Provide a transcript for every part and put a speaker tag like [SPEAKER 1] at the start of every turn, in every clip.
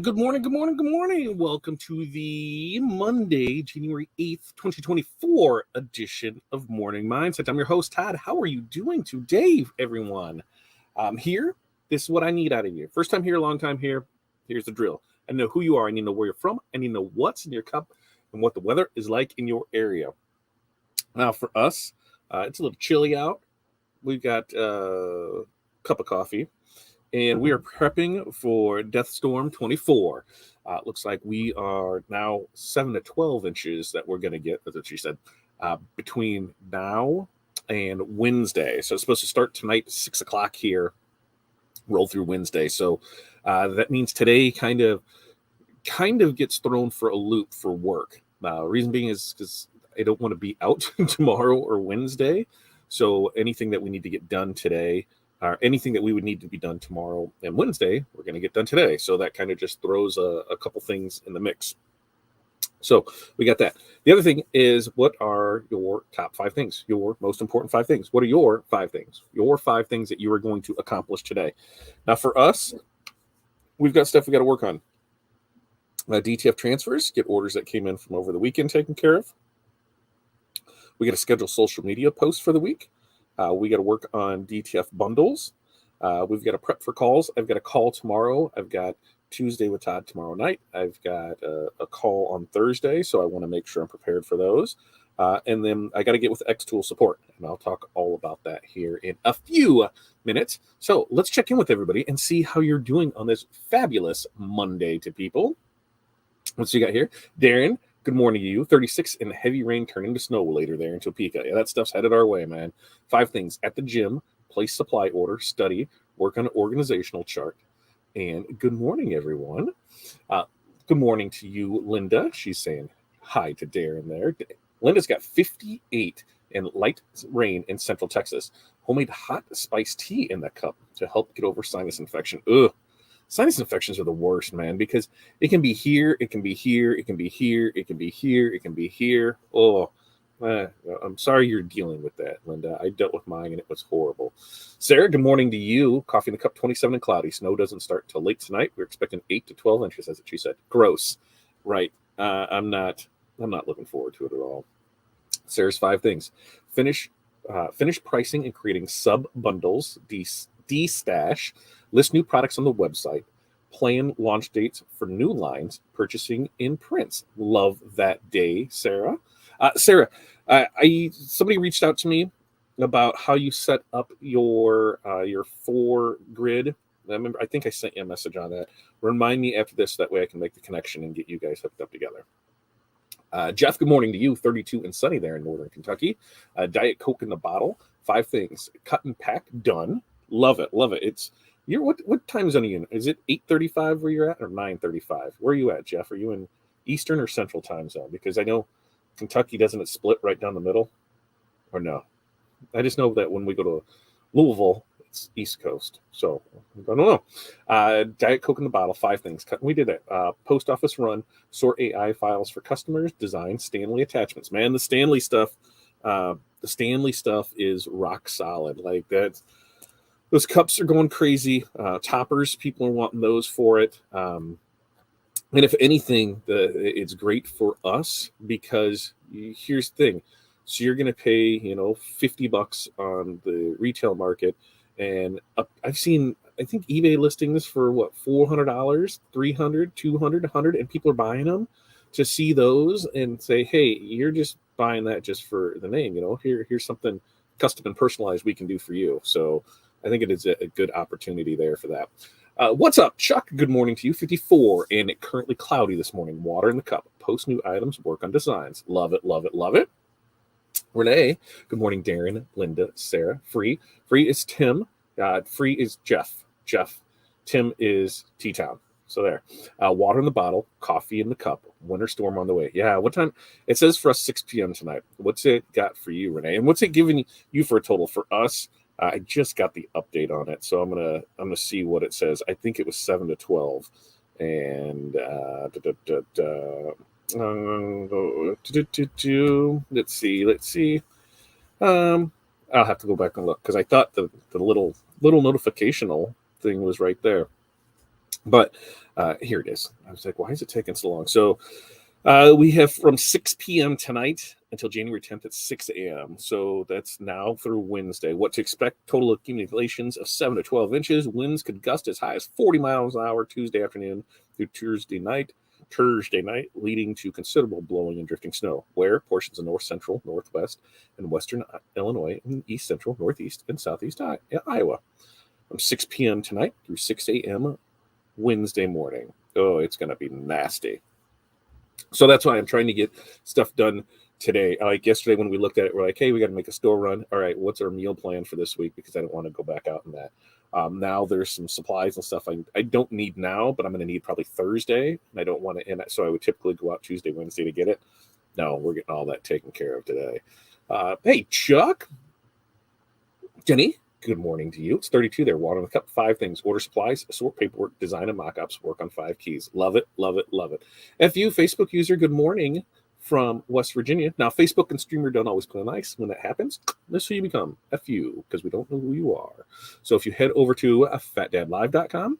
[SPEAKER 1] And good morning, good morning, good morning. Welcome to the Monday, January 8th, 2024 edition of Morning Mindset. I'm your host, Todd. How are you doing today, everyone? Here, this is what I need out of you. First time here, long time here. Here's the drill. I know who you are. I need to know where you're from. I need to know what's in your cup and what the weather is like in your area. Now, for us, it's a little chilly out. We've got a cup of coffee. And we are prepping for Death Storm 24. Looks like we are now 7 to 12 inches that we're going to get, that's what she said, between now and Wednesday. So it's supposed to start tonight, 6 o'clock here, roll through Wednesday. So that means today kind of gets thrown for a loop for work. Reason being is because I don't want to be out tomorrow or Wednesday. So anything that we need to get done today, or anything that we would need to be done tomorrow and Wednesday, we're going to get done today. So that kind of just throws a couple things in the mix. So we got that. The other thing is, what are your top 5 things? Your most important 5 things. What are your 5 things? Your 5 things that you are going to accomplish today. Now for us, we've got stuff we got to work on. DTF transfers, get orders that came in from over the weekend taken care of. We got to schedule social media posts for the week. We got to work on DTF bundles. We've got to prep for calls. I've got a call tomorrow. I've got Tuesday with Todd tomorrow night. I've got a call on Thursday, so I want to make sure I'm prepared for those. And then I got to get with Xtool support, and I'll talk all about that here in a few minutes. So let's check in with everybody and see how you're doing on this fabulous Monday to people. What's you got here? Darren, good morning to you. 36 and heavy rain turning to snow later there in Topeka. Yeah, that stuff's headed our way, man. 5 things. At the gym, place supply order, study, work on an organizational chart. And good morning, everyone. Good morning to you, Linda. She's saying hi to Darren there. Linda's got 58 and light rain in Central Texas. Homemade hot spiced tea in the cup to help get over sinus infection. Ugh. Sinus infections are the worst, man, because it can be here, it can be here, it can be here, it can be here, it can be here. Oh, I'm sorry you're dealing with that, Linda. I dealt with mine, and it was horrible. Sarah, good morning to you. Coffee in the cup, 27 and cloudy. Snow doesn't start till late tonight. We're expecting 8 to 12 inches, as she said. Gross. Right. I'm not looking forward to it at all. Sarah's 5 things. Finish pricing and creating sub-bundles, de-stash, list new products on the website, plan launch dates for new lines, purchasing in prints. Love that day, Sarah. Sarah, somebody reached out to me about how you set up your 4 grid. I think I sent you a message on that. Remind me after this, that way I can make the connection and get you guys hooked up together. Jeff, good morning to you. 32 and sunny there in Northern Kentucky. Diet Coke in the bottle. 5 things. Cut and pack done. Love it. Love it. It's what time zone are you in? Is it 8:35 where you're at, or 9:35? Where are you at, Jeff? Are you in Eastern or Central time zone? Because I know Kentucky, doesn't it split right down the middle? Or no? I just know that when we go to Louisville, it's East Coast. So I don't know. Diet Coke in the bottle. 5 things. We did it. Post office run. Sort AI files for customers. Design Stanley attachments. Man, the Stanley stuff is rock solid. Like that. Those cups are going crazy. Toppers, people are wanting those for it. And if anything, it's great for us because here's the thing. So you're going to pay, $50 on the retail market. And I've seen, I think eBay listing this for what, $400, $300, $200, $100, and people are buying them to see those and say, hey, you're just buying that just for the name, here's something custom and personalized we can do for you. So I think it is a good opportunity there for that. What's up, Chuck? Good morning to you. 54 and currently cloudy this morning. Water in the cup. Post new items. Work on designs. Love it, love it, love it. Renee. Good morning, Darren, Linda, Sarah. Free is Tim. Free is Jeff. Tim is T-Town. So there. Water in the bottle. Coffee in the cup. Winter storm on the way. Yeah, what time? It says for us 6 p.m. tonight. What's it got for you, Renee? And what's it giving you for a total? For us, I just got the update on it, so I'm gonna see what it says. I think it was 7 to 12, and let's see. I'll have to go back and look because I thought the little notificational thing was right there. But here it is. I was like, why is it taking so long? So we have from 6 p.m. tonight until January 10th at 6 a.m. So that's now through Wednesday. What to expect: total accumulations of 7 to 12 inches. Winds could gust as high as 40 miles an hour Tuesday afternoon through Thursday night, leading to considerable blowing and drifting snow, where portions of north central, northwest, and western Illinois, and east central, northeast, and southeast Iowa. From 6 p.m. tonight through 6 a.m. Wednesday morning. Oh, it's going to be nasty. So that's why I'm trying to get stuff done today. Like yesterday when we looked at it, we're like, hey, we got to make a store run. All right, what's our meal plan for this week? Because I don't want to go back out in that. Now there's some supplies and stuff I don't need now, but I'm going to need probably Thursday. And I don't want to, so I would typically go out Tuesday, Wednesday to get it. No, we're getting all that taken care of today. Hey, Chuck. Jenny, good morning to you. It's 32 there. Water in the cup. 5 things. Order supplies, sort paperwork, design and mock-ups, work on 5 keys. Love it, love it, love it. FU, Facebook user, good morning from West Virginia. Now, Facebook and Streamer don't always play nice. When that happens, this is who you become. FU, because we don't know who you are. So if you head over to fatdadlive.com,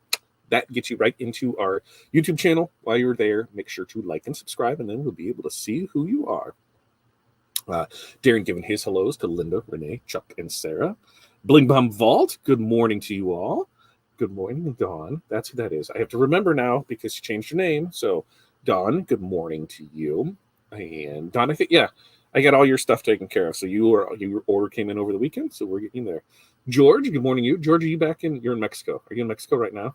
[SPEAKER 1] that gets you right into our YouTube channel. While you're there, make sure to like and subscribe, and then we'll be able to see who you are. Darren giving his hellos to Linda, Renee, Chuck, and Sarah. Bling Bomb Vault, good morning to you all. Good morning, Dawn. That's who that is. I have to remember now because she changed her name. So, Dawn, good morning to you. And Dawn, I got all your stuff taken care of. So your order came in over the weekend, so we're getting there. George, good morning, you. George, are you back you're in Mexico? Are you in Mexico right now?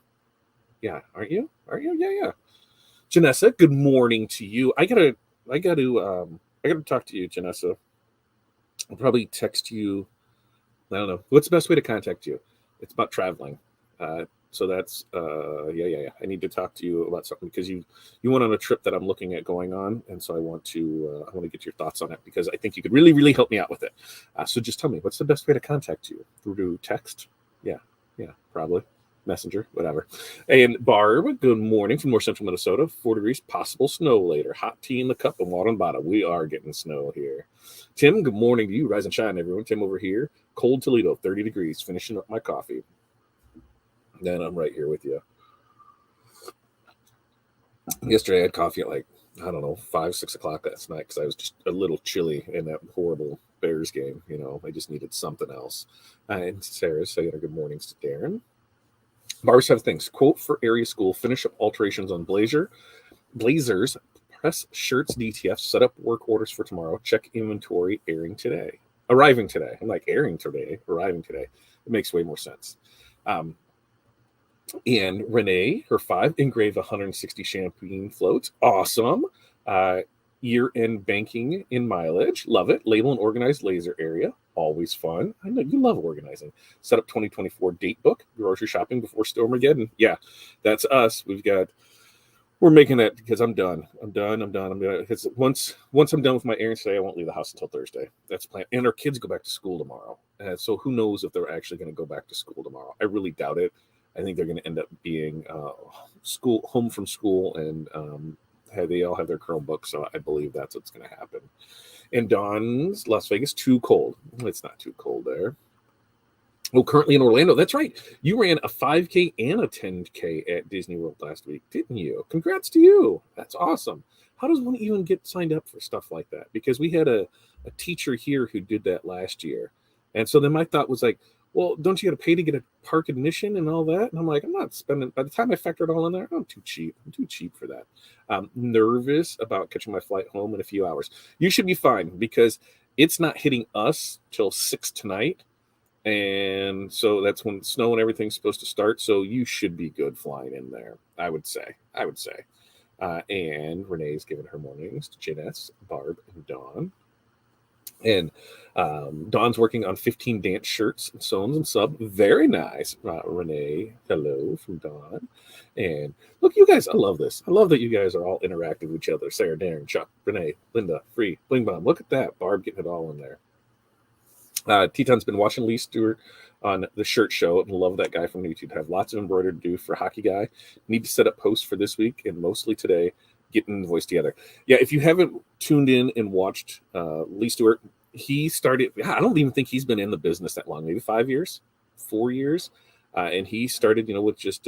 [SPEAKER 1] Yeah, aren't you? Yeah. Janessa, good morning to you. I gotta talk to you, Janessa. I'll probably text you. I don't know. What's the best way to contact you? It's about traveling. So that's, yeah. I need to talk to you about something because you went on a trip that I'm looking at going on. And so I want to get your thoughts on it because I think you could really, really help me out with it. So just tell me, what's the best way to contact you? Through text? Yeah, probably. Messenger, whatever. And Barb, good morning from North Central Minnesota. 4 degrees, possible snow later. Hot tea in the cup and water on bottom. We are getting snow here. Tim, good morning to you. Rise and shine, everyone. Tim over here. Cold Toledo, 30 degrees. Finishing up my coffee. Then I'm right here with you. Yesterday I had coffee at 5, 6 o'clock last night because I was just a little chilly in that horrible Bears game. I just needed something else. And Sarah saying good mornings to Darren. Barb's have things. Quote for area school. Finish up alterations on Blazers. Press shirts DTF. Set up work orders for tomorrow. Check inventory. Arriving today. I'm like airing today. Arriving today. It makes way more sense. And Renee, her 5, engrave 160 champagne floats. Awesome. Year-end banking in mileage. Love it. Label and organize laser area. Always fun. I know you love organizing. Set up 2024 date book. Grocery shopping before Stormageddon. Yeah, that's us. We're making that because I'm done. I'm done. Because once I'm done with my errands today, I won't leave the house until Thursday. That's the plan. And our kids go back to school tomorrow. So who knows if they're actually going to go back to school tomorrow. I really doubt it. I think they're going to end up being home from school, and they all have their Chromebooks, so I believe that's what's going to happen. And Dawn's Las Vegas, too cold. It's not too cold there. Oh, currently in Orlando. That's right. You ran a 5K and a 10K at Disney World last week, didn't you? Congrats to you. That's awesome. How does one even get signed up for stuff like that? Because we had a teacher here who did that last year. And so then my thought was like, well, don't you got to pay to get a park admission and all that? And I'm like, I'm not spending, by the time I factor it all in there, I'm too cheap. I'm too cheap for that. I'm nervous about catching my flight home in a few hours. You should be fine because it's not hitting us till 6 tonight. And so that's when snow and everything's supposed to start. So you should be good flying in there, I would say. And Renee's giving her mornings to Janess, Barb, and Dawn. And Dawn's working on 15 dance shirts and sews and sub. Very nice. Renee, hello from Dawn. And look, you guys, I love this. I love that you guys are all interactive with each other. Sarah, Darren, Chuck, Renee, Linda, Free, Bling Bomb. Look at that. Barb getting it all in there. Teton's been watching Lee Stewart on the shirt show and love that guy from YouTube. Have lots of embroidery to do for Hockey Guy. Need to set up posts for this week and mostly today, getting the voice together. Yeah, if you haven't tuned in and watched Lee Stewart, he started, I don't even think he's been in the business that long, maybe 5 years, 4 years. And he started, with just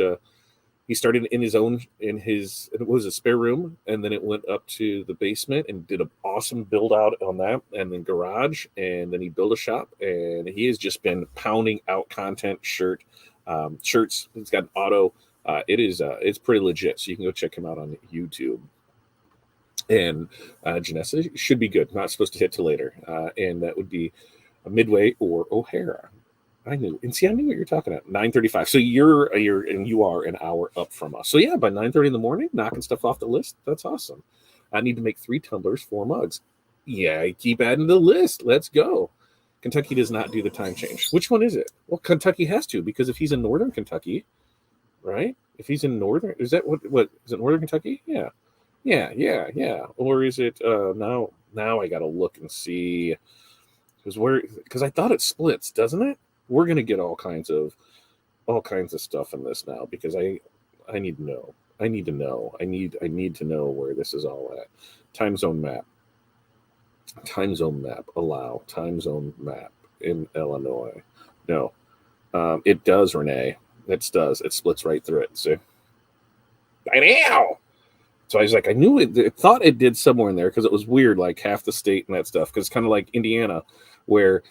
[SPEAKER 1] He started in it was a spare room, and then it went up to the basement and did an awesome build out on that, and then garage, and then he built a shop, and he has just been pounding out content, shirts. He's got an auto. It's pretty legit, so you can go check him out on YouTube. And Janessa should be good. Not supposed to hit till later, and that would be a Midway or O'Hara. I knew, and see, I knew what you're talking about. 9:35. So you are an hour up from us. So yeah, by 9:30 in the morning, knocking stuff off the list. That's awesome. I need to make 3 tumblers, 4 mugs. Yeah, I keep adding to the list. Let's go. Kentucky does not do the time change. Which one is it? Well, Kentucky has to, because if he's in northern Kentucky, right? If he's in northern, is that what is it? Northern Kentucky? Yeah. Or is it now? Now I got to look and see, because I thought it splits, doesn't it? We're gonna get all kinds of stuff in this now, because I need to know. I need to know. I need to know where this is all at. Time zone map. Allow time zone map in Illinois. No, it does, Renee. It does. It splits right through it. See? Now. So I was like, I knew it. I thought it did somewhere in there, because it was weird, like half the state and that stuff. Because it's kind of like Indiana, where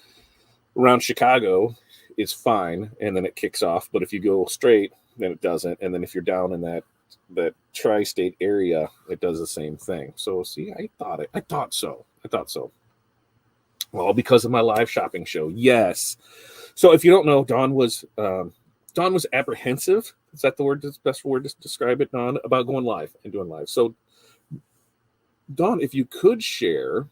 [SPEAKER 1] around Chicago is fine, and then it kicks off. But if you go straight, then it doesn't. And then if you're down in that tri-state area, it does the same thing. So see, I thought so. Well, because of my live shopping show, yes. So if you don't know, Dawn was apprehensive. Is that the best word to describe it, Dawn, about going live and doing live? So, Dawn, if you could share,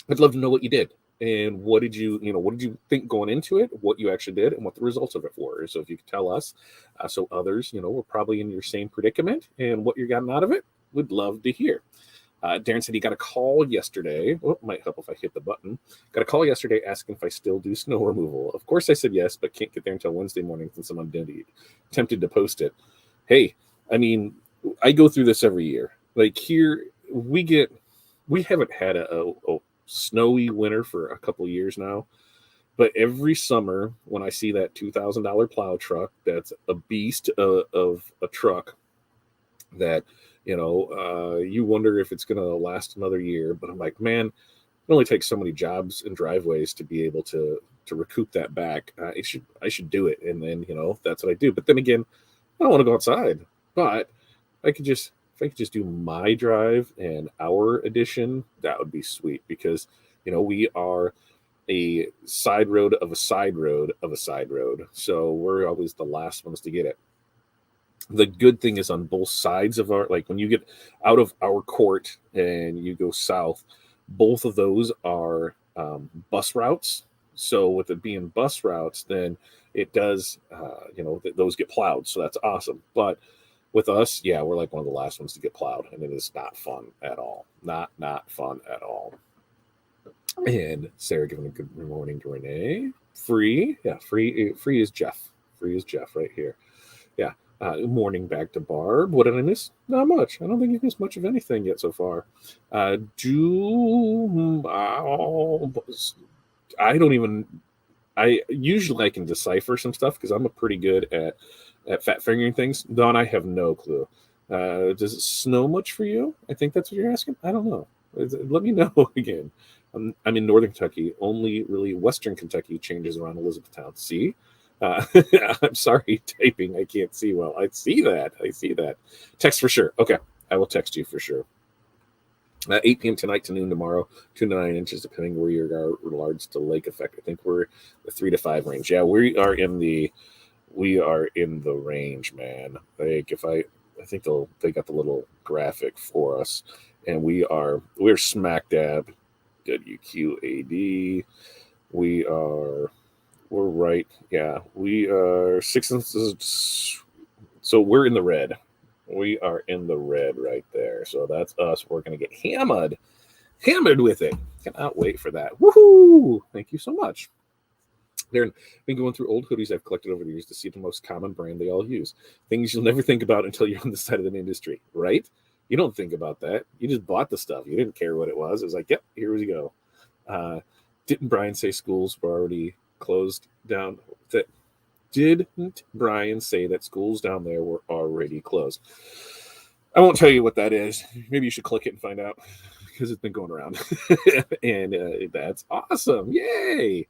[SPEAKER 1] I'd love to know what you did. And what did you think going into it, what you actually did, and what the results of it were. So if you could tell us, so others, were probably in your same predicament, and what you're gotten out of it, we'd love to hear. Darren said he got a call yesterday. Well, it might help if I hit the button. Got a call yesterday asking if I still do snow removal. Of course I said yes, but can't get there until Wednesday morning since I'm tempted to post it. Hey, I mean, I go through this every year. Like here, we haven't had a snowy winter for a couple years now. But every summer when I see that $2,000 plow truck, that's a beast of a truck that, you wonder if it's going to last another year. But I'm like, man, it only takes so many jobs and driveways to be able to recoup that back. I should do it. And then, that's what I do. But then again, I don't want to go outside. But if I could just do my drive and our edition, that would be sweet, because, we are a side road of a side road of a side road. So we're always the last ones to get it. The good thing is on both sides of like when you get out of our court and you go south, both of those are bus routes. So with it being bus routes, then it does, those get plowed. So that's awesome. But with us, yeah, we're like one of the last ones to get plowed, and it is not fun at all. Not fun at all. And Sarah giving a good morning to Renee. Free is Jeff. Free is Jeff right here. Yeah. Morning back to Barb. What did I miss? Not much. I don't think you've missed much of anything yet so far. I usually can decipher some stuff because I'm pretty good at fat fingering things. Dawn, I have no clue. Does it snow much for you? I think that's what you're asking. I don't know. Let me know again. I'm in Northern Kentucky. Only really Western Kentucky changes around Elizabethtown. See? I'm sorry, typing. I can't see well. I see that. Text for sure. Okay. I will text you for sure. 8 p.m. tonight to noon tomorrow, 2 to 9 inches, depending where you are regards to lake effect. I think we're the 3 to 5 range. Yeah, we are in the range, man. Like I think they got the little graphic for us, and we're smack dab WQAD. We're right. Yeah, we are 6 inches. So we're in the red. We are in the red right there. So that's us. We're going to get hammered with it. Cannot wait for that. Woohoo! Thank you so much. Darren, been going through old hoodies I've collected over the years to see the most common brand they all use. Things you'll never think about until you're on the side of an industry, right? You don't think about that. You just bought the stuff. You didn't care what it was. It was like, yep, here we go. Didn't Brian say schools were already closed down? Didn't Brian say that schools down there were already closed? I won't tell you what that is. Maybe you should click it and find out because it's been going around. And that's awesome. Yay.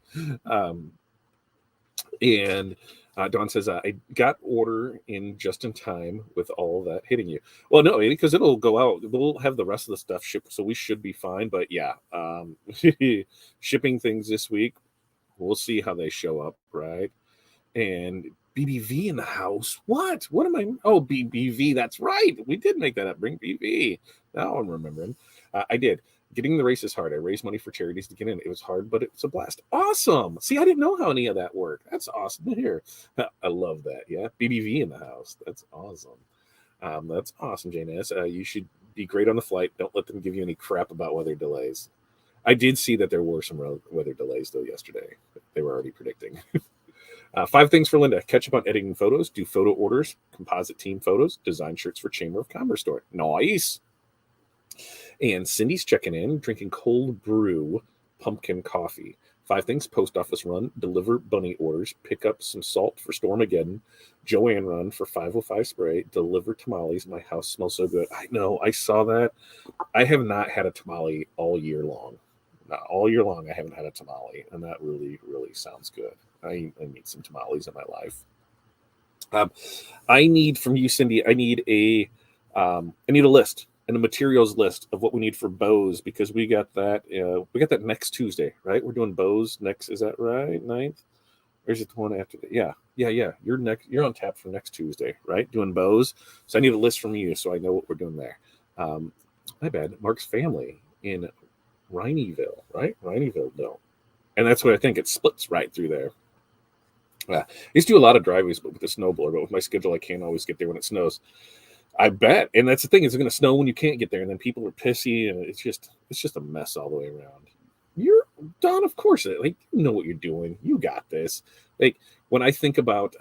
[SPEAKER 1] And Dawn says, I got order in just in time with all that hitting you. Well, no, because it'll go out. We'll have the rest of the stuff shipped, so we should be fine. But yeah, shipping things this week, we'll see how they show up, right? And BBV in the house. What? What am I? Oh, BBV. That's right. We did make that up. Bring BB. Now I'm remembering. I did. Getting the race is hard. I raised money for charities to get in. It was hard, but it's a blast. Awesome. See, I didn't know how any of that worked. That's awesome to hear. I love that. Yeah. BBV in the house. That's awesome. That's awesome, Jane S. You should be great on the flight. Don't let them give you any crap about weather delays. I did see that there were some weather delays, though, yesterday. They were already predicting. 5 things for Linda. Catch up on editing photos, do photo orders, composite team photos, design shirts for Chamber of Commerce store. Nice. And Cindy's checking in, drinking cold brew pumpkin coffee. 5 things: post office run, deliver bunny orders, pick up some salt for Stormageddon, Joanne run for 505 spray, deliver tamales. My house smells so good. I know, I saw that. I have not had a tamale all year long. Not all year long, I haven't had a tamale, and that really, really sounds good. I need some tamales in my life. I need from you, Cindy. I need a list and a materials list of what we need for bows, because we got that next Tuesday, right? We're doing bows next. Is that right? 9th? Or is it the one after that? Yeah. You're on tap for next Tuesday, right? Doing bows. So I need a list from you so I know what we're doing there. My bad. Mark's family in Rhineyville, right? Rhineyville, no. And that's what I think. It splits right through there. I used to do a lot of driveways, but with the snowblower. But with my schedule, I can't always get there when it snows. I bet, and that's the thing. It's going to snow when you can't get there, and then people are pissy, and it's just a mess all the way around. You're Don, of course. Like, you know what you're doing. You got this. Like, when I think about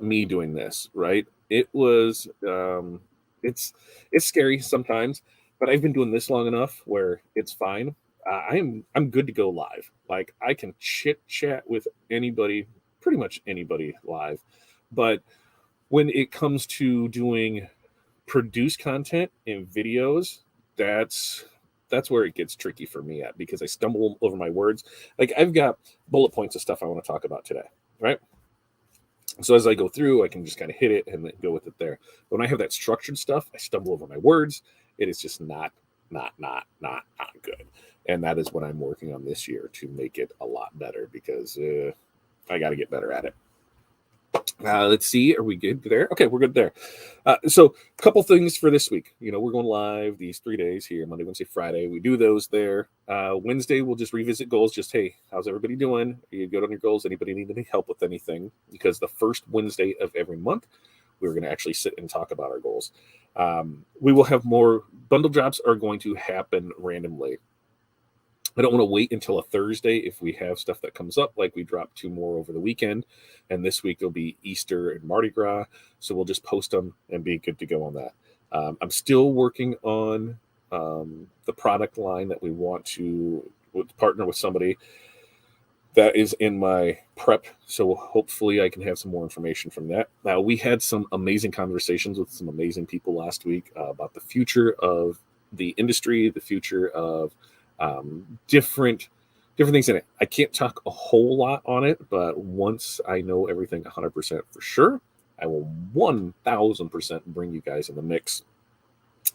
[SPEAKER 1] me doing this, right? It was it's scary sometimes, but I've been doing this long enough where it's fine. I'm good to go live. Like, I can chit chat with anybody, pretty much anybody live. But when it comes to doing produced content and videos, that's where it gets tricky for me at, because I stumble over my words. Like, I've got bullet points of stuff I want to talk about today, right? So as I go through, I can just kind of hit it and then go with it there. When I have that structured stuff, I stumble over my words. It is just not good. And that is what I'm working on this year, to make it a lot better, because I got to get better at it. Let's see. Are we good there? Okay, we're good there. So a couple things for this week. We're going live these 3 days here, Monday, Wednesday, Friday. We do those there. Wednesday, we'll just revisit goals. Just, hey, how's everybody doing? Are you good on your goals? Anybody need any help with anything? Because the first Wednesday of every month, we're going to actually sit and talk about our goals. We will have more bundle drops are going to happen randomly. I don't want to wait until a Thursday if we have stuff that comes up, like we dropped 2 more over the weekend. And this week it'll be Easter and Mardi Gras. So we'll just post them and be good to go on that. I'm still working on the product line that we want to partner with somebody that is in my prep. So hopefully I can have some more information from that. Now, we had some amazing conversations with some amazing people last week about the future of the industry, the future of different things in it. I can't talk a whole lot on it, but once I know everything 100% for sure, I will 1000% bring you guys in the mix,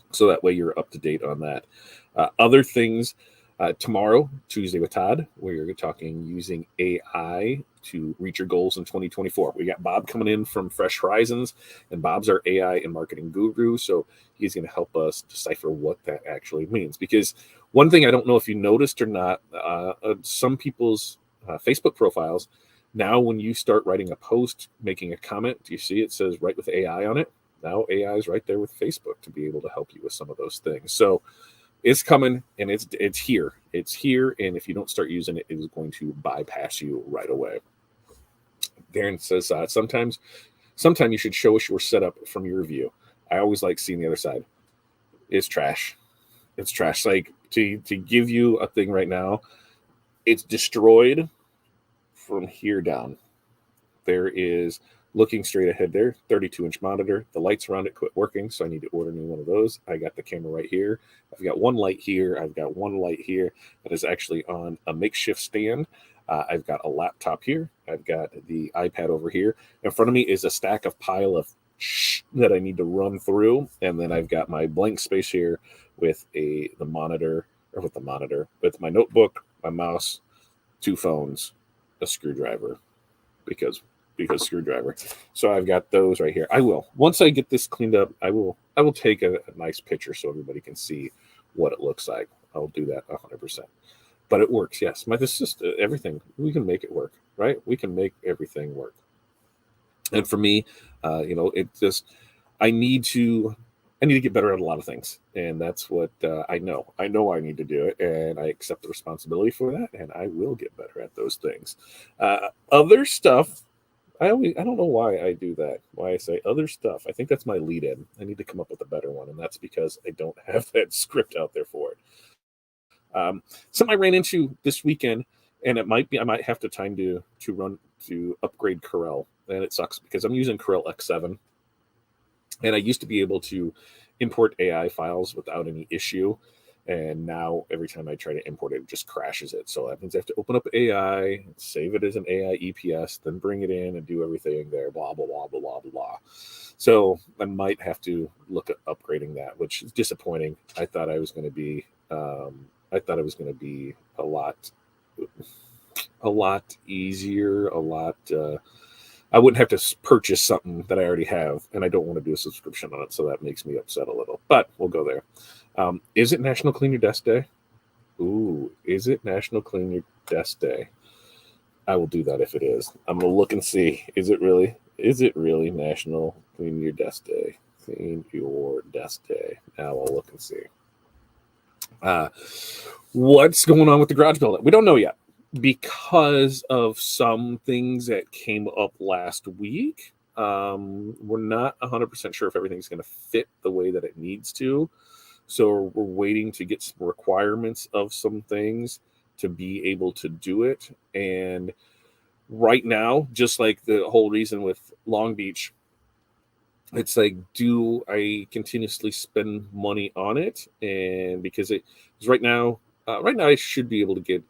[SPEAKER 1] so that way you're up to date on that. Other things, tomorrow, Tuesday with Todd, we're talking using AI to reach your goals in 2024. We got Bob coming in from Fresh Horizons, and Bob's our AI and marketing guru, so he's going to help us decipher what that actually means. Because one thing I don't know if you noticed or not, some people's Facebook profiles, now when you start writing a post, making a comment, do you see it says write with AI on it? Now AI is right there with Facebook to be able to help you with some of those things. So it's coming, and it's here. It's here, and if you don't start using it, it is going to bypass you right away. Darren says, sometimes you should show us your setup from your view. I always like seeing the other side. It's trash. It's trash. Like, to give you a thing right now, it's destroyed from here down, there is, looking straight ahead there, 32-inch monitor. The lights around it quit working, so I need to order a new one of those. I got the camera right here. I've got one light here. I've got one light here that is actually on a makeshift stand. I've got a laptop here. I've got the iPad over here. In front of me is a stack of pile of that I need to run through, and then I've got my blank space here with with my notebook, my mouse, 2 phones, a screwdriver, because screwdriver. So I've got those right here. Once I get this cleaned up, I will take a nice picture so everybody can see what it looks like. I'll do that 100%. But it works, yes. This is just everything. We can make it work, right? We can make everything work. And for me, it just, I need to get better at a lot of things, and that's what I know. I know I need to do it, and I accept the responsibility for that, and I will get better at those things. Other stuff, I don't know why I do that. Why I say other stuff. I think that's my lead in. I need to come up with a better one, and that's because I don't have that script out there for it. Something I ran into this weekend, and I might have to time to upgrade Corel, and it sucks because I'm using Corel X7, and I used to be able to import AI files without any issue. And now every time I try to import it just crashes it. So that means I have to open up AI, save it as an AI EPS, then bring it in and do everything there, blah, blah, blah, blah, blah, blah. So I might have to look at upgrading that, which is disappointing. I thought I was going to be a lot easier, I wouldn't have to purchase something that I already have, and I don't want to do a subscription on it, so that makes me upset a little. But we'll go there. Is it National Clean Your Desk Day? Ooh, is it National Clean Your Desk Day? I will do that if it is. I'm going to look and see. Is it really National Clean Your Desk Day? Clean Your Desk Day. Now I'll look and see. What's going on with the garage building? We don't know yet, because of some things that came up last week. We're not 100% sure if everything's going to fit the way that it needs to. So we're waiting to get some requirements of some things to be able to do it. And right now, just like the whole reason with Long Beach, it's like, do I continuously spend money on it? And because right now I should be able to get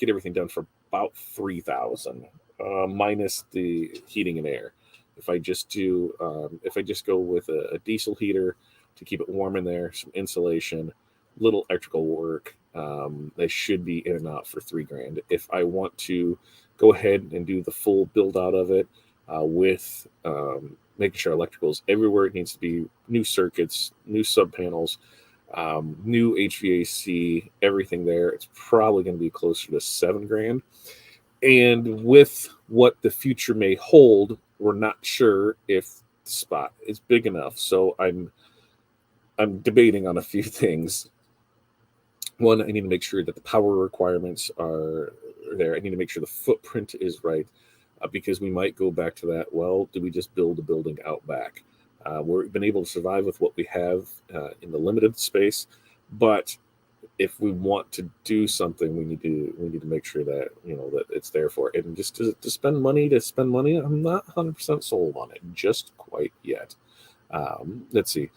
[SPEAKER 1] everything done for about $3,000, minus the heating and air. If I just go with a diesel heater to keep it warm in there, some insulation, little electrical work, they should be in and out for $3,000. If I want to go ahead and do the full build out of it, with making sure electrical is everywhere it needs to be, new circuits, new sub panels, new HVAC, everything there, it's probably going to be closer to $7,000. And with what the future may hold, we're not sure if the spot is big enough. So I'm debating on a few things. One, I need to make sure that the power requirements are there. I need to make sure the footprint is right, because we might go back to that. Well, do we just build a building out back? We've been able to survive with what we have in the limited space, but if we want to do something, we need to make sure that that it's there for it. And just to spend money, I'm not 100% sold on it just quite yet. Let's see.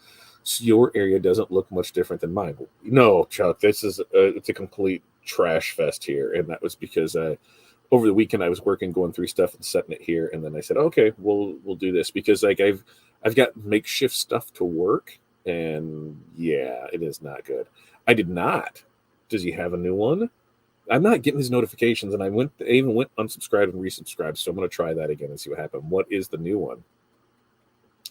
[SPEAKER 1] So your area doesn't look much different than mine. No, Chuck, it's a complete trash fest here, and that was because over the weekend I was going through stuff and setting it here, and then I said, okay, we'll do this, because like I've got makeshift stuff to work, and yeah, it is not good. I did not. Does he have a new one? I'm not getting his notifications, and I even went unsubscribed and resubscribed, so I'm going to try that again and see what happened. What is the new one?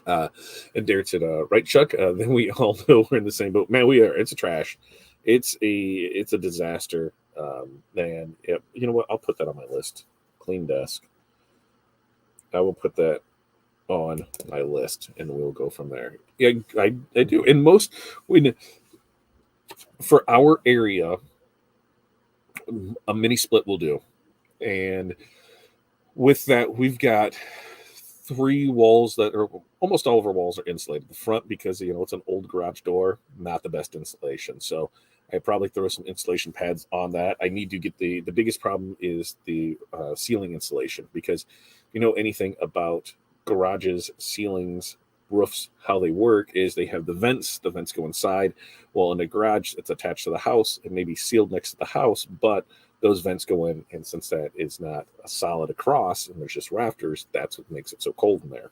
[SPEAKER 1] And Derek said, right, Chuck? Then we all know we're in the same boat. Man, we are. It's a trash. It's a disaster. And yeah, you know what? I'll put that on my list. Clean desk. I will put that on my list, and we'll go from there. Yeah, I do. And for our area, a mini split will do. And with that, we've got 3 walls that are almost all of our walls are insulated. The front, because it's an old garage door, not the best insulation. So I'd probably throw some insulation pads on that. I need to get the biggest problem is the ceiling insulation, because if you know anything about garages, ceilings, roofs, how they work is they have the vents go inside. Well, in a garage, it's attached to the house. It may be sealed next to the house, but those vents go in, and since that is not a solid across and there's just rafters, that's what makes it so cold in there.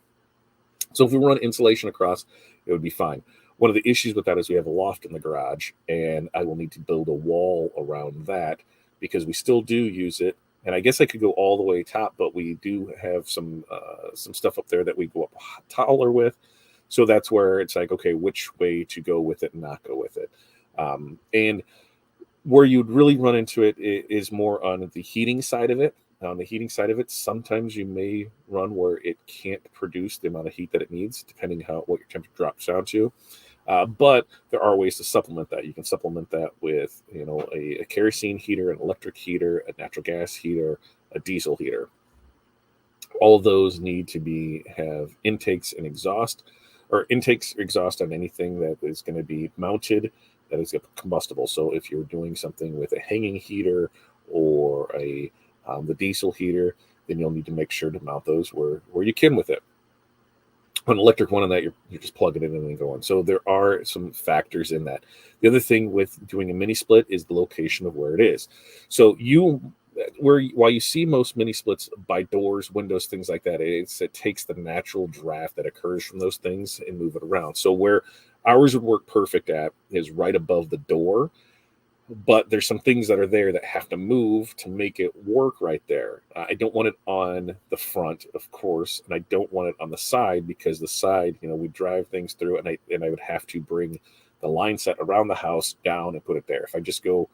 [SPEAKER 1] So if we run insulation across, it would be fine. One of the issues with that is we have a loft in the garage, and I will need to build a wall around that because we still do use it. And I guess I could go all the way top, but we do have some stuff up there that we go up taller with. So that's where it's like, okay, which way to go with it and not go with it. And where you'd really run into it is more on the heating side of it. On the heating side of it, sometimes you may run where it can't produce the amount of heat that it needs, depending what your temperature drops down to. But there are ways to supplement that. You can supplement that with, a kerosene heater, an electric heater, a natural gas heater, a diesel heater. All of those need to have intakes and exhaust, or intakes or exhaust on anything that is going to be mounted, that is combustible. So if you're doing something with a hanging heater or the diesel heater, then you'll need to make sure to mount those where you can with it. An electric one on that, you're just plugging it in and going. So there are some factors in that. The other thing with doing a mini split is the location of where it is. So while you see most mini splits by doors, windows, things like that, it takes the natural draft that occurs from those things and move it around. So where ours would work perfect at is right above the door, but there's some things that are there that have to move to make it work right there. I don't want it on the front, of course, and I don't want it on the side, because the side, we drive things through, and I would have to bring the line set around the house down and put it there. If I just go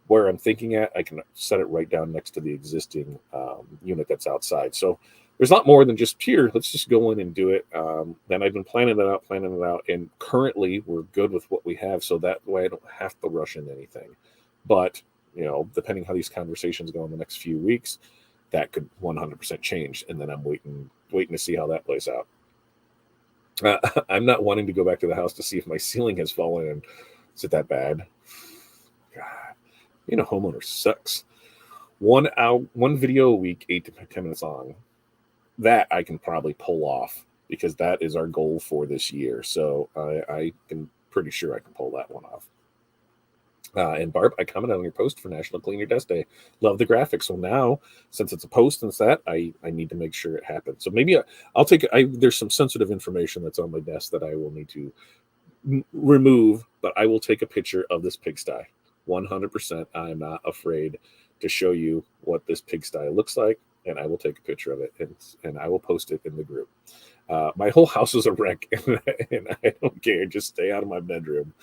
[SPEAKER 1] where I'm thinking at, I can set it right down next to the existing unit that's outside. So there's a lot more than just here. Let's just go in and do it. And I've been planning it out, and currently we're good with what we have, so that way I don't have to rush into anything. But depending how these conversations go in the next few weeks, that could 100% change, and then I'm waiting to see how that plays out. I'm not wanting to go back to the house to see if my ceiling has fallen, and is it that bad? God, being a homeowner sucks. 1 video a week, 8 to 10 minutes long. That I can probably pull off, because that is our goal for this year. So I am pretty sure I can pull that one off. And Barb, I commented on your post for National Clean Your Desk Day. Love the graphics. So now, since it's a post and that, I need to make sure it happens. So maybe I'll take there's some sensitive information that's on my desk that I will need to remove, but I will take a picture of this pigsty. 100%. I am not afraid to show you what this pigsty looks like, and I will take a picture of it, and I will post it in the group. My whole house is a wreck, and I don't care. Just stay out of my bedroom.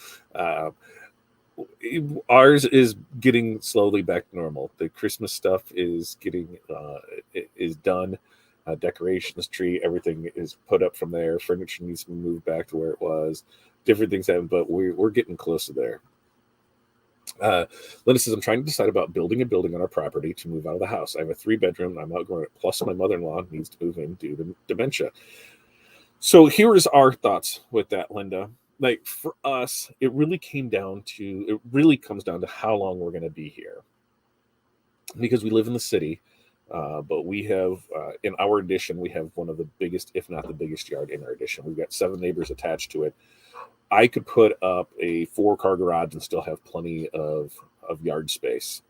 [SPEAKER 1] Ours is getting slowly back to normal. The Christmas stuff is getting is done. Decorations, tree, everything is put up from there. Furniture needs to be moved back to where it was. Different things happen, but we're getting close to there. Linda says, I'm trying to decide about building a building on our property to move out of the house. I have a 3-bedroom, and I'm outgrowing it. Plus, my mother-in-law needs to move in due to dementia. So here is our thoughts with that, Linda. Like, for us, it really comes down to how long we're going to be here, because we live in the city, but we have in our addition, we have one of the biggest, if not the biggest, yard in our addition. We've got 7 neighbors attached to it. I could put up a 4-car garage and still have plenty of yard space,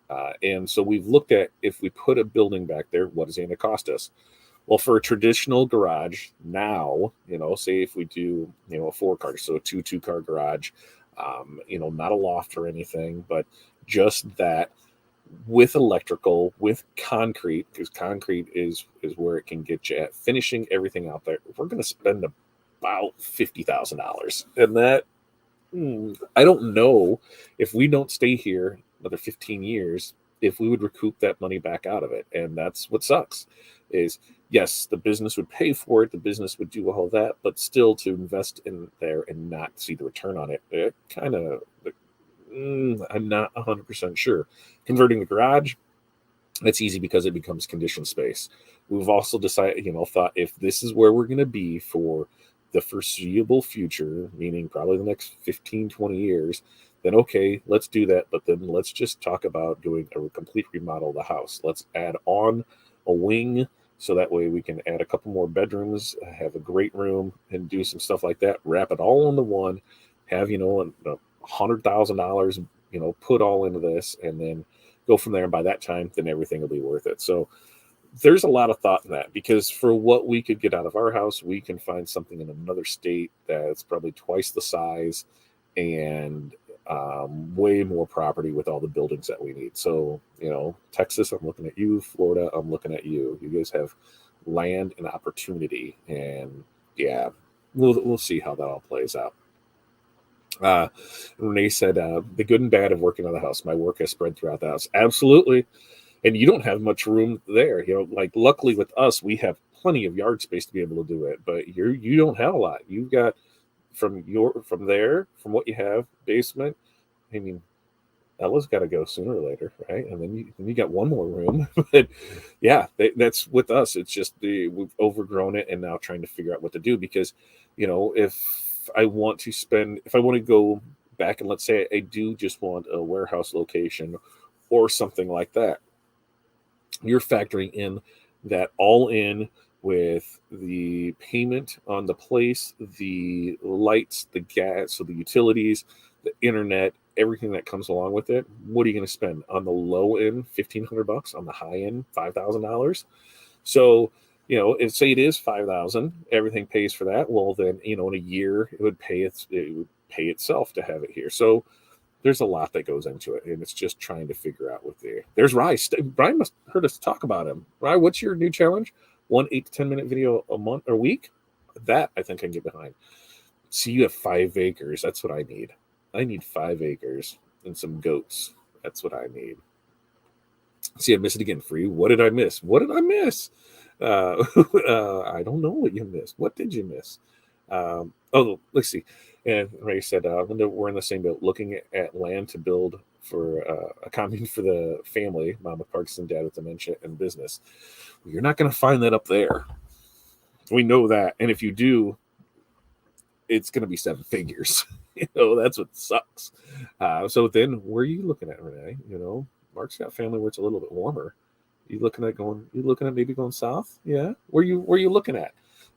[SPEAKER 1] and so we've looked at, if we put a building back there, what is it going to cost us? Well, for a traditional garage now, say if we do, a 4-car, so a 2-car garage, not a loft or anything, but just that with electrical, with concrete, because concrete is where it can get you at finishing everything out there. We're going to spend about $50,000, and that I don't know if we don't stay here another 15 years, if we would recoup that money back out of it. And that's what sucks is, yes, the business would pay for it. The business would do all that, but still to invest in there and not see the return on it, I'm not 100% sure. Converting the garage, that's easy because it becomes conditioned space. We've also decided, thought if this is where we're going to be for the foreseeable future, meaning probably the next 15, 20 years, then okay, let's do that. But then let's just talk about doing a complete remodel of the house. Let's add on a wing so that way we can add a couple more bedrooms, have a great room, and do some stuff like that. Wrap it all into one, have, $100,000, put all into this, and then go from there. And by that time, then everything will be worth it. So there's a lot of thought in that, because for what we could get out of our house, we can find something in another state that's probably twice the size and way more property with all the buildings that we need. So, Texas, I'm looking at you. Florida, I'm looking at you. You guys have land and opportunity, and yeah, we'll see how that all plays out. Renee said, the good and bad of working on the house. My work has spread throughout the house. Absolutely. And you don't have much room there. Like luckily with us, we have plenty of yard space to be able to do it, but you don't have a lot. You've got from what you have, basement. I mean, Ella's got to go sooner or later, right? And then you got one more room. But yeah, that's with us. It's just we've overgrown it, and now trying to figure out what to do, because if I want to go back, and let's say I do just want a warehouse location or something like that, you're factoring in that all in with the payment on the place, the lights, the gas, so the utilities, the internet, everything that comes along with it. What are you going to spend on the low end? $1,500. On the high end, $5,000. So, if say it is $5,000, everything pays for that. Well, then in a year it would pay itself to have it here. So there's a lot that goes into it, and it's just trying to figure out there's Rye. Brian must have heard us talk about him. Rye, what's your new challenge? 1 8 to 10 minute video a month or week? That I think I can get behind. See, you have 5 acres. That's what I need. I need 5 acres and some goats. That's what I need. See, I missed it again. Free. What did I miss? I don't know what you missed. What did you miss? Let's see. And Ray said, Linda, we're in the same boat, looking at land to build for a commune for the family, mom with Parkinson, dad with dementia, and business. Well, you're not going to find that up there. We know that. And if you do, it's going to be 7 figures. That's what sucks. So then where are you looking at, Renee? Mark's got family where it's a little bit warmer. You looking at maybe going south? Yeah. Where you looking at?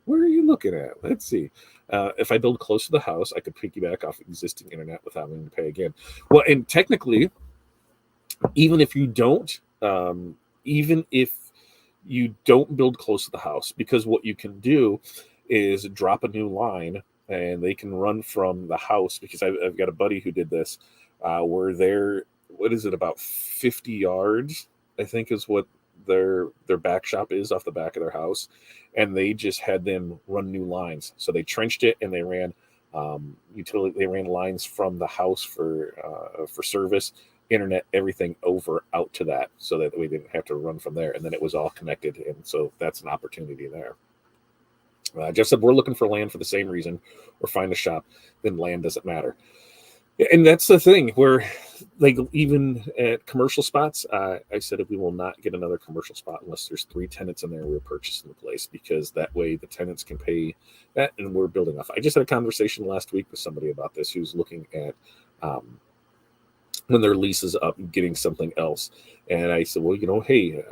[SPEAKER 1] Where are you looking at? Let's see. If I build close to the house, I could piggyback off existing internet without having to pay again. Well, and technically, even if you don't build close to the house, because what you can do is drop a new line, and they can run from the house, because I've got a buddy who did this, where they're, what is it, about 50 yards, I think is what their back shop is off the back of their house, and they just had them run new lines. So they trenched it, and they ran they ran lines from the house for service, internet, everything over out to that, so that we didn't have to run from there, and then it was all connected. And so that's an opportunity there. Jeff said, we're looking for land for the same reason, or find a shop, then land doesn't matter. And that's the thing, where like even at commercial spots, I said we will not get another commercial spot unless there's 3 tenants in there. We're purchasing the place, because that way the tenants can pay that, and we're building off. I just had a conversation last week with somebody about this, who's looking at when their lease is up, getting something else. And I said, well, hey,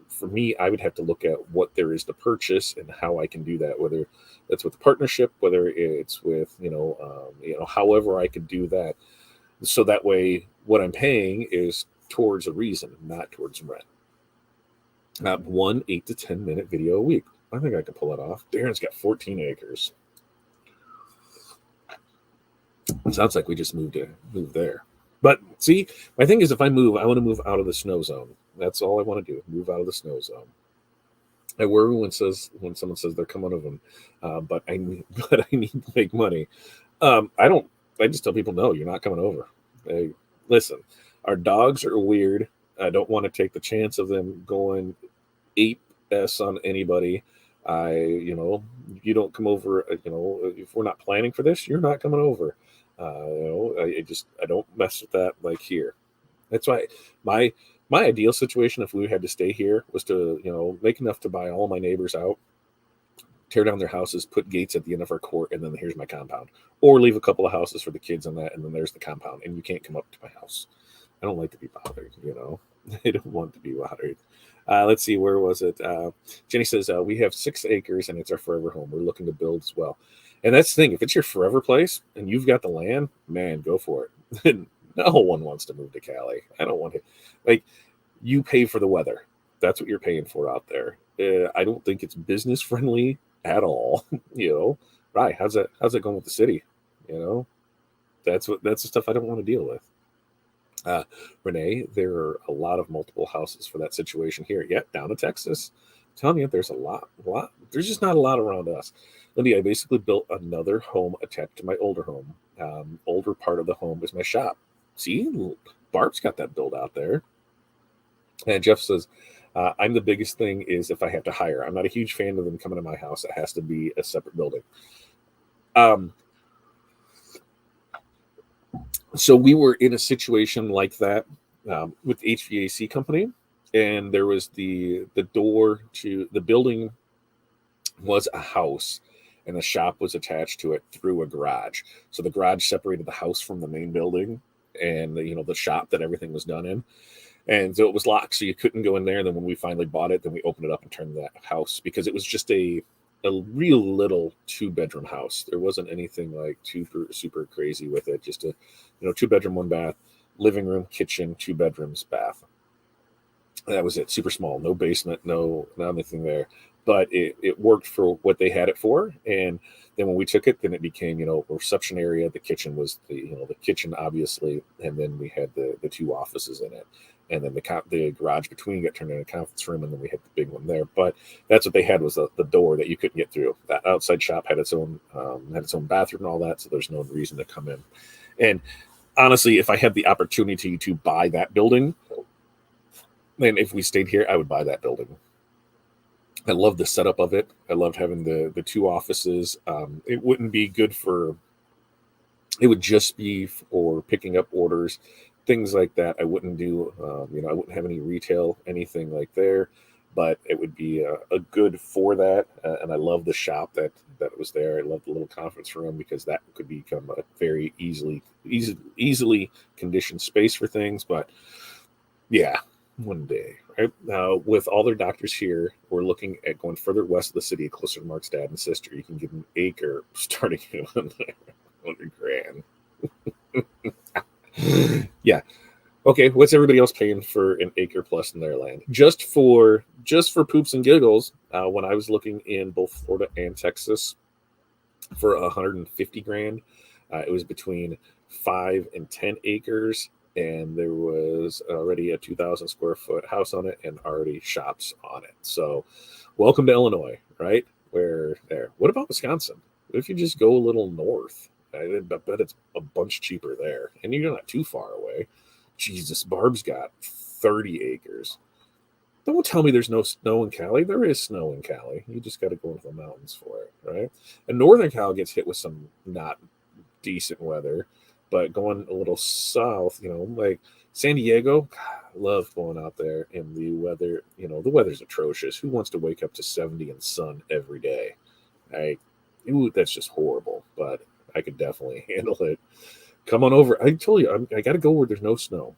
[SPEAKER 1] for me, I would have to look at what there is to purchase and how I can do that, whether that's with the partnership, whether it's with, however I could do that. So that way what I'm paying is towards a reason, not towards rent. 1 8 to 10 minute video a week. I think I can pull it off. Darren's got 14 acres. It sounds like we just moved there. But see, my thing is, if I move, I want to move out of the snow zone. That's all I want to do. Move out of the snow zone. I worry when someone says they're coming over them, but I need to make money. I just tell people, no, you're not coming over. Hey, listen, our dogs are weird. I don't want to take the chance of them going ape s on anybody. You don't come over. If we're not planning for this, you're not coming over. I don't mess with that like here. That's why my ideal situation, if we had to stay here, was to make enough to buy all my neighbors out, tear down their houses, put gates at the end of our court, and then here's my compound. Or leave a couple of houses for the kids on that, and then there's the compound, and you can't come up to my house. I don't like to be bothered, I don't want to be bothered. Let's see, where was it? Jenny says, we have 6 acres, and it's our forever home. We're looking to build as well. And that's the thing. If it's your forever place, and you've got the land, man, go for it. No one wants to move to Cali. I don't want to. Like, you pay for the weather. That's what you're paying for out there. I don't think it's business friendly at all. Right? How's that going with the city? That's the stuff I don't want to deal with. Renee, there are a lot of multiple houses for that situation here. Yeah, down in Texas. I'm telling you, there's a lot. There's just not a lot around us. Lindy, I basically built another home attached to my older home. Older part of the home is my shop. See, Barb's got that build out there. And Jeff says, I'm the biggest thing is if I have to hire. I'm not a huge fan of them coming to my house. It has to be a separate building. So we were in a situation like that with the HVAC company, and there was the door to the building was a house, and the shop was attached to it through a garage. So the garage separated the house from the main building, and the shop that everything was done in. And so it was locked, so you couldn't go in there. And then when we finally bought it, then we opened it up and turned that house, because it was just a real little 2-bedroom house. There wasn't anything like super crazy with it. Just a 2-bedroom, 1 bath, living room, kitchen, 2 bedrooms, bath. That was it. Super small, no basement, no anything there. But it worked for what they had it for. And then when we took it, then it became a reception area. The kitchen was the kitchen, obviously, and then we had the 2 offices in it. And then the garage between got turned into a conference room, and then we had the big one there. But that's what they had, was the door that you couldn't get through. That outside shop had its own bathroom and all that, so there's no reason to come in. And honestly, if I had the opportunity to buy that building, then if we stayed here, I would buy that building. I love the setup of it. I loved having the 2 offices. It wouldn't be good for. It would just be for picking up orders. Things like that I wouldn't do. I wouldn't have any retail, anything like there, but it would be a good for that. And I love the shop that was there. I love the little conference room, because that could become a very easily conditioned space for things. But yeah, one day, right? Now, with all their doctors here, we're looking at going further west of the city, closer to Mark's dad and sister. You can get an acre starting at $100,000. Yeah. Okay. What's everybody else paying for an acre plus in their land? Just for poops and giggles. When I was looking in both Florida and Texas for $150,000, it was between 5 and 10 acres, and there was already a 2,000 square foot house on it and already shops on it. So, welcome to Illinois, right? Where there. What about Wisconsin? What if you just go a little north? I bet it's a bunch cheaper there, and you're not too far away. Jesus, Barb's got 30 acres. Don't tell me there's no snow in Cali. There is snow in Cali. You just got to go into the mountains for it, right? And Northern Cal gets hit with some not decent weather, but going a little south, like San Diego, God, I love going out there in the weather. The weather's atrocious. Who wants to wake up to 70 and sun every day? That's just horrible, but I could definitely handle it. Come on over. I told you, I got to go where there's no snow.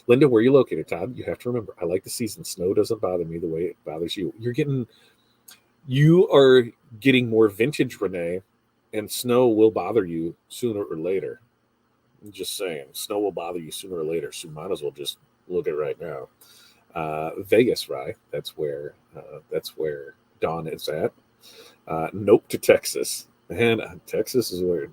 [SPEAKER 1] Linda, where are you located? Todd, you have to remember, I like the season. Snow doesn't bother me the way it bothers you. You are getting more vintage, Renee, and snow will bother you sooner or later. I'm just saying, snow will bother you sooner or later, so might as well just look at it right now. Vegas, right? That's where Dawn is at. Nope to Texas. And Texas is where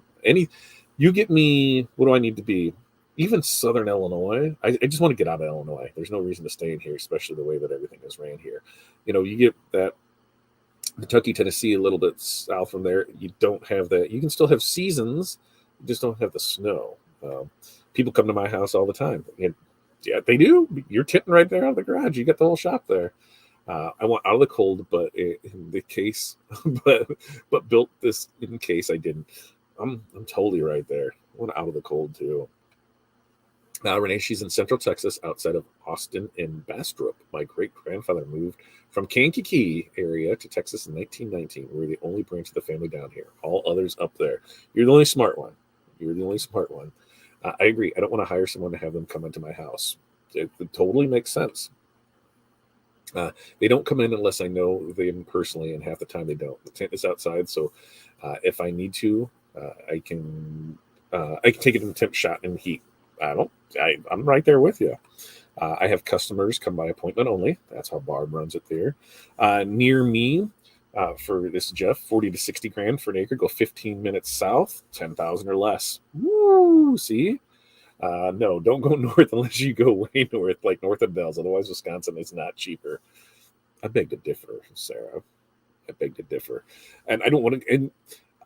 [SPEAKER 1] you get me. What do I need to be? Even Southern Illinois. I just want to get out of Illinois. There's no reason to stay in here, especially the way that everything is ran here. You get that Kentucky, Tennessee, a little bit south from there. You don't have that. You can still have seasons. You just don't have the snow. People come to my house all the time. And yeah, they do. You're titting right there out of the garage. You got the whole shop there. I want out of the cold, but in the case, but built this in case I didn't. I'm totally right there. I want out of the cold too. Renee, she's in Central Texas, outside of Austin and Bastrop. My great grandfather moved from Kankakee area to Texas in 1919. We're the only branch of the family down here. All others up there. You're the only smart one. You're the only smart one. I agree. I don't want to hire someone to have them come into my house. It totally makes sense. They don't come in unless I know them personally, and half the time they don't. The tent is outside, so if I need to, I can take it in the temp shot in heat. I'm right there with you. I have customers come by appointment only. That's how Barb runs it there. Near me, for this Jeff, 40 to 60 grand for an acre. Go 15 minutes south, 10,000 or less. Woo! See, no, don't go north unless you go way north, like north of Dells. Otherwise, Wisconsin is not cheaper. I beg to differ, Sarah. I beg to differ, and I don't want to. And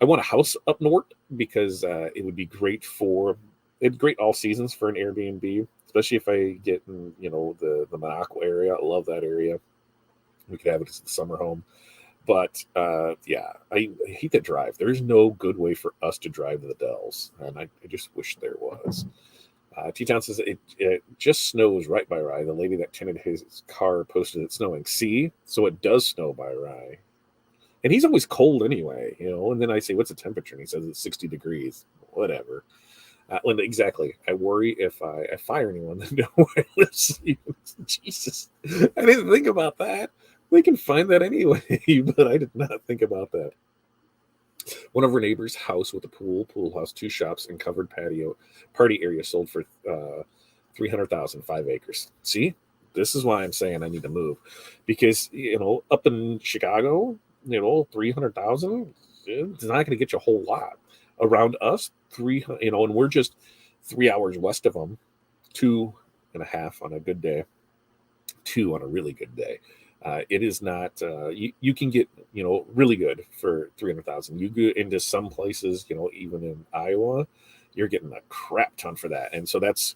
[SPEAKER 1] I want a house up north because it would be great for. It's great all seasons for an Airbnb, especially if I get in, the Minocqua area. I love that area. We could have it as a summer home. But yeah, I hate that drive. There's no good way for us to drive to the Dells, and I just wish there was. T-Town says it just snows right by Rye. The lady that tended his car posted it snowing. See, so it does snow by Rye, and he's always cold anyway, And then I say, "What's the temperature?" And he says it's 60 degrees. Whatever. Linda, exactly. I worry if I fire anyone that know where I live. Jesus, I didn't think about that. They can find that anyway, but I did not think about that. One of our neighbors' house with a pool house, 2 shops, and covered patio party area sold for 300,000, 5 acres. See, this is why I'm saying I need to move, because up in Chicago, 300,000 it's not going to get you a whole lot. Around us, and we're just 3 hours west of them, 2.5 on a good day, 2 on a really good day. It is not. You can get really good for 300,000. You go into some places, even in Iowa, you're getting a crap ton for that, and so that's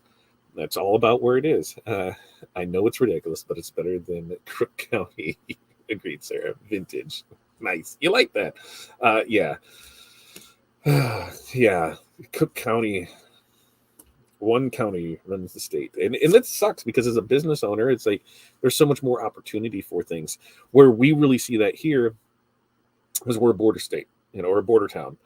[SPEAKER 1] all about where it is. I know it's ridiculous, but it's better than Crook County. Agreed, Sarah. Vintage, nice. You like that? Yeah. Yeah, Cook County, one county runs the state, and that sucks because as a business owner, it's like there's so much more opportunity for things. Where we really see that here is we're a border state, or a border town.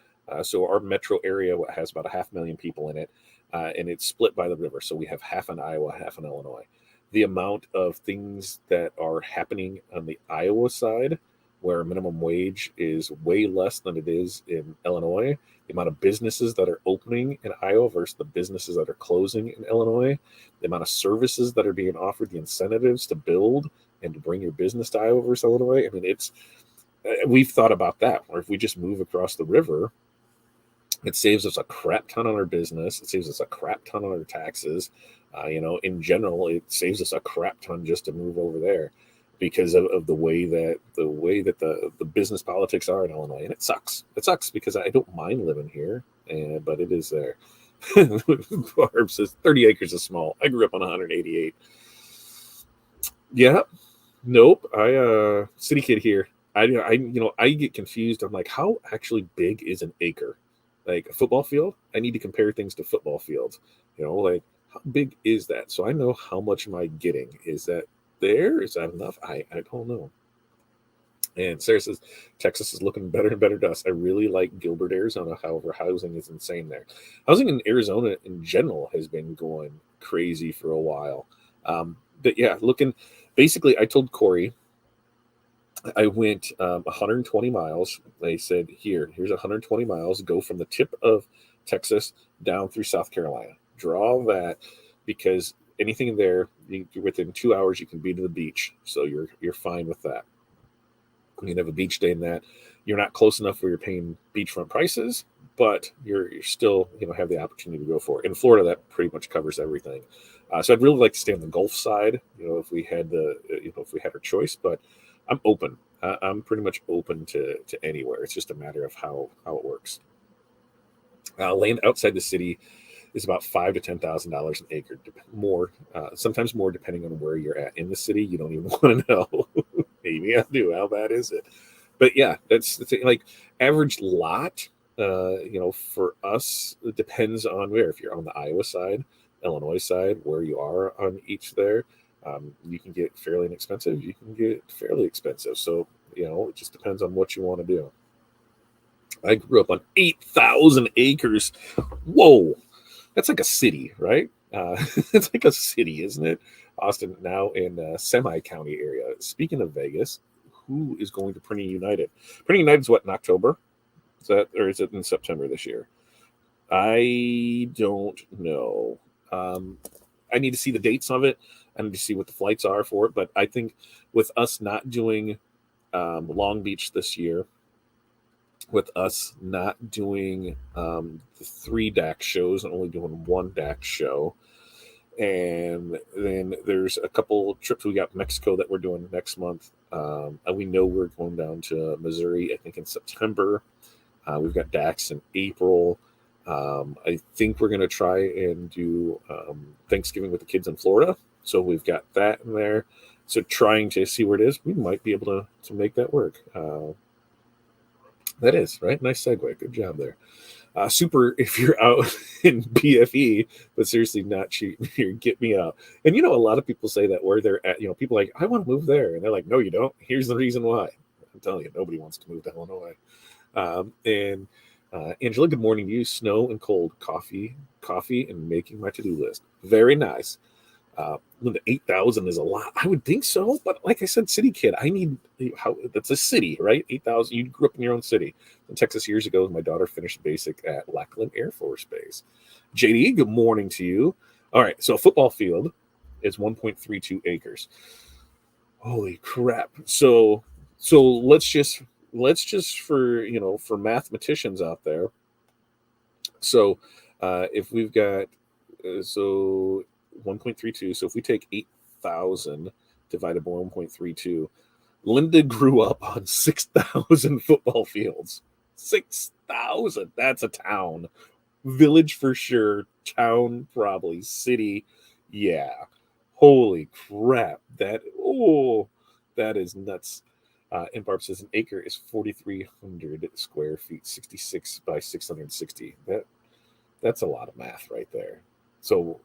[SPEAKER 1] So our metro area has about 500,000 people in it, and it's split by the river. So we have half in Iowa, half in Illinois. The amount of things that are happening on the Iowa side, where minimum wage is way less than it is in Illinois, the amount of businesses that are opening in Iowa versus the businesses that are closing in Illinois, the amount of services that are being offered, the incentives to build and to bring your business to Iowa versus Illinois. I mean, we've thought about that, or if we just move across the river, it saves us a crap ton on our business. It saves us a crap ton on our taxes. In general, it saves us a crap ton just to move over there because of the way that the business politics are in Illinois, and it sucks. It sucks because I don't mind living here, but it is there. Barb says 30 acres is small. I grew up on 188. Yeah, nope. I city kid here. I get confused. I'm like, how actually big is an acre? Like a football field? I need to compare things to football fields. Like how big is that? So I know how much am I getting. Is that there? Is that enough? I don't know. And Sarah says Texas is looking better and better to us. I really like Gilbert, Arizona. However, housing is insane there. Housing in Arizona in general has been going crazy for a while. But yeah, basically, I told Corey I went 120 miles. They said, here's 120 miles. Go from the tip of Texas down through South Carolina. Draw that because anything there, within 2 hours, you can be to the beach. So you're fine with that. You can have a beach day in that. You're not close enough where you're paying beachfront prices, but you're still have the opportunity to go for it. In Florida, that pretty much covers everything. So I'd really like to stay on the Gulf side, if we had our choice, but I'm open. I'm pretty much open to anywhere. It's just a matter of how it works. Land outside the city is about $5,000 to $10,000 an acre, more, sometimes more, depending on where you're at in the city. You don't even want to know. Maybe I do. How bad is it? But yeah, that's the thing. Like average lot, for us, it depends on where. If you're on the Iowa side, Illinois side, where you are on each there. You can get fairly inexpensive. You can get fairly expensive. So, it just depends on what you want to do. I grew up on 8,000 acres. Whoa, that's like a city, right? It's like a city, isn't it? Austin now in semi-county area. Speaking of Vegas, who is going to Printing United? Printing United is what, in October? Or is it in September this year? I don't know. I need to see the dates of it. I need to see what the flights are for it. But I think with us not doing Long Beach this year, with us not doing the 3 DAX shows and only doing 1 DAX show, and then there's a couple trips. We got Mexico that we're doing next month. And we know we're going down to Missouri, I think, in September. We've got DAX in April. I think we're going to try and do Thanksgiving with the kids in Florida. So we've got that in there. So trying to see where it is, we might be able to make that work. That is, right? Nice segue. Good job there. Super if you're out in BFE, but seriously not cheap here. Get me out. And a lot of people say that where they're at, people like, I want to move there. And they're like, no, you don't. Here's the reason why. I'm telling you, nobody wants to move to Illinois. Angela, good morning to you. Snow and cold, coffee, and making my to-do list. Very nice. Linda, 8,000 is a lot. I would think so, but like I said, city kid, that's a city, right? 8,000. You grew up in your own city. In Texas years ago, my daughter finished basic at Lackland Air Force Base. JD, good morning to you. All right, so a football field is 1.32 acres. Holy crap. So let's just for mathematicians out there. So if we've got 1.32, so if we take 8,000 divided by 1.32, Linda grew up on 6,000 football fields. 6,000. That's a town. Village for sure. Town probably. City. Yeah. Holy crap. That is nuts. And Barb says an acre is 4,300 square feet, 66 by 660. That's a lot of math right there. So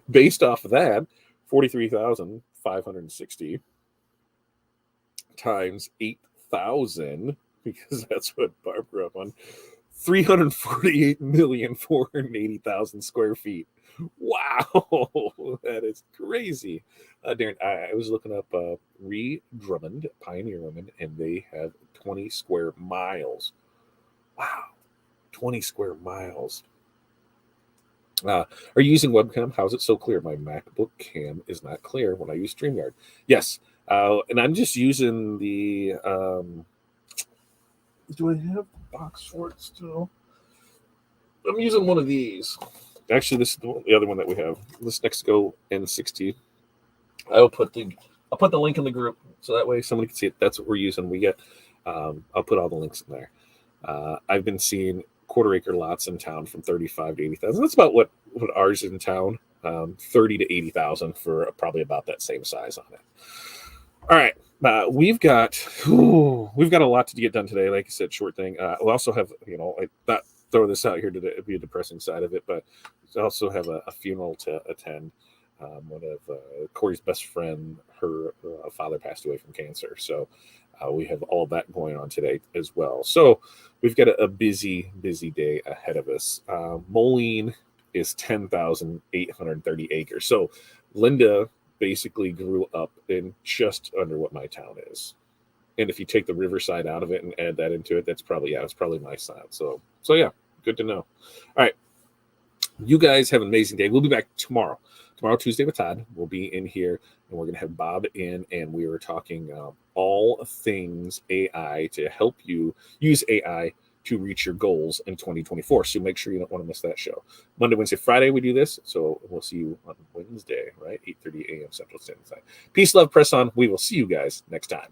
[SPEAKER 1] based off of that, 43,560 times 8,000, because that's what Barb grew up on, 348,480,000 square feet. Wow, that is crazy. Darren, I was looking up Ree Drummond, Pioneer Women, and they have 20 square miles. Wow, 20 square miles. Are you using webcam? How's it so clear? My MacBook cam is not clear when I use StreamYard. Yes, and I'm just using the. Do I have the box for it still? I'm using one of these. Actually, this is the other one that we have. This Nextgo N60. I'll put the link in the group so that way somebody can see it. That's what we're using. We get. I'll put all the links in there. I've been seeing quarter-acre lots in town from 35 to 80,000. That's about what ours is in town. 30 to 80,000 for probably about that same size on it. All right, we've got a lot to get done today. Like I said, short thing. We'll also have I not throw this out here to be a depressing side of it, but we also have a funeral to attend. One of Corey's best friend, her father passed away from cancer, so. We have all that going on today as well. So we've got a busy day ahead of us. Moline is 10,830 acres. So Linda basically grew up in just under what my town is. And if you take the riverside out of it and add that into it, it's probably my side. So yeah, good to know. All right. You guys have an amazing day. We'll be back tomorrow. Tomorrow, Tuesday with Todd. We'll be in here, and we're going to have Bob in, and we were talking all things AI to help you use AI to reach your goals in 2024. So make sure you don't want to miss that show. Monday, Wednesday, Friday, we do this. So we'll see you on Wednesday, right? 8:30 a.m. Central Standard Time. Peace, love, press on. We will see you guys next time.